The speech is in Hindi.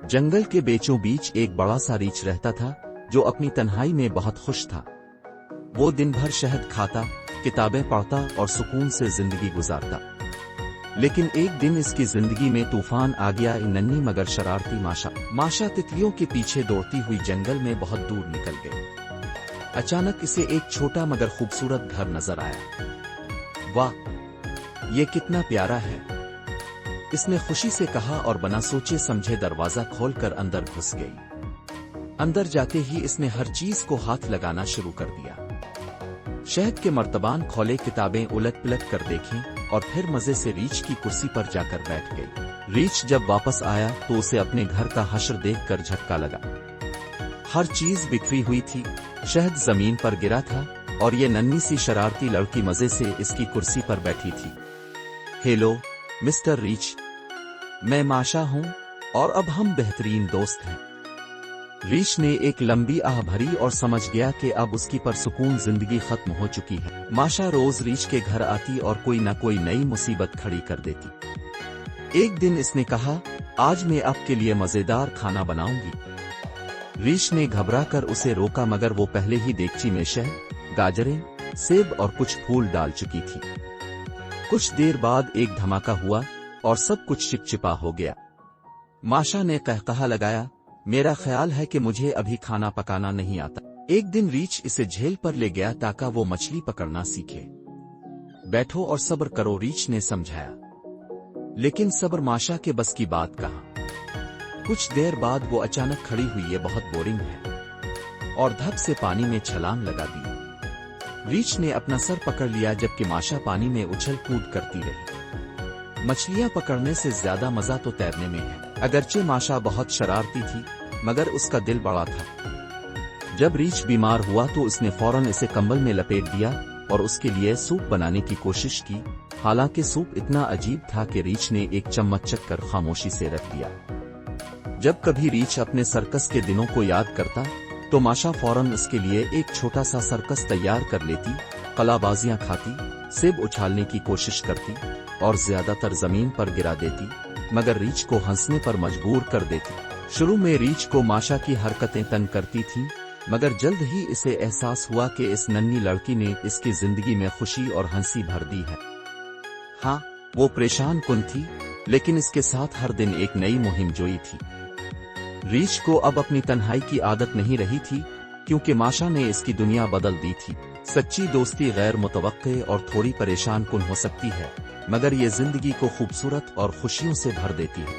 जंगल के बीचों बीच एक बड़ा सा रीछ रहता था जो अपनी तन्हाई में बहुत खुश था। वो दिन भर शहद खाता, किताबें पढ़ता और सुकून से जिंदगी गुजारता। लेकिन एक दिन इसकी जिंदगी में तूफान आ गया। नन्ही मगर शरारती माशा तितलियों के पीछे दौड़ती हुई जंगल में बहुत दूर निकल गई। अचानक इसे एक छोटा मगर खूबसूरत घर नजर आया। वाह, ये कितना प्यारा है, इसने खुशी से कहा और बिना सोचे समझे दरवाजा खोलकर अंदर घुस गई। अंदर जाते ही इसने हर चीज को हाथ लगाना शुरू कर दिया। शहद के मर्तबान खोले, किताबें उलट पलट कर देखें और फिर मजे से रीछ की कुर्सी पर जाकर बैठ गई। रीछ जब वापस आया तो उसे अपने घर का हश्र देखकर झटका लगा। हर चीज बिखरी हुई थी, शहद जमीन पर गिरा था और ये नन्ही सी शरारती लड़की मजे से इसकी कुर्सी पर बैठी थी। हेलो मिस्टर रीछ, मैं माशा हूं और अब हम बेहतरीन दोस्त हैं। रीछ ने एक लंबी आह भरी और समझ गया कि अब उसकी परसुकून जिंदगी खत्म हो चुकी है। माशा रोज रीछ के घर आती और कोई न कोई नई मुसीबत खड़ी कर देती। एक दिन इसने कहा, आज मैं आपके लिए मजेदार खाना बनाऊंगी। रीछ ने घबराकर उसे रोका मगर वो पहले ही देगची में शहद, गाजरें, सेब और कुछ फूल डाल चुकी थी। कुछ देर बाद एक धमाका हुआ और सब कुछ चिपचिपा हो गया। माशा ने कहकहा लगाया, मेरा ख्याल है कि मुझे अभी खाना पकाना नहीं आता। एक दिन रीछ इसे झील पर ले गया ताकि वो मछली पकड़ना सीखे। बैठो और सब्र करो, रीछ ने समझाया। लेकिन सब्र माशा के बस की बात कहा। कुछ देर बाद वो अचानक खड़ी हुई, ये बहुत बोरिंग है, और धप से पानी में छलांग लगा दी। रीछ ने अपना सर पकड़ लिया जबकि माशा पानी में उछल कूद करती रही। मछलियां पकड़ने से ज्यादा मजा तो तैरने में है। अगरचे माशा बहुत शरारती थी मगर उसका दिल बड़ा था। जब रीछ बीमार हुआ तो उसने फौरन इसे कंबल में लपेट दिया और उसके लिए सूप बनाने की कोशिश की। हालांकि सूप इतना अजीब था कि रीछ ने एक चम्मच चखकर खामोशी से रख दिया। जब कभी रीछ अपने सर्कस के दिनों को याद करता तो माशा फौरन इसके लिए एक छोटा सा सर्कस तैयार कर लेती। कलाबाजियां खाती, सेब उछालने की कोशिश करती और ज्यादातर जमीन पर गिरा देती मगर रीछ को हंसने पर मजबूर कर देती। शुरू में रीछ को माशा की हरकतें तंग करती थीं मगर जल्द ही इसे एहसास हुआ कि इस नन्ही लड़की ने इसकी जिंदगी में खुशी और हंसी भर दी है। हाँ, वो परेशान कुन थी लेकिन इसके साथ हर दिन एक नई मुहिम जोई थी। रीछ को अब अपनी तन्हाई की आदत नहीं रही थी क्योंकि माशा ने इसकी दुनिया बदल दी थी। सच्ची दोस्ती गैर मुतवक्के और थोड़ी परेशान कुन हो सकती है मगर ये जिंदगी को खूबसूरत और खुशियों से भर देती है।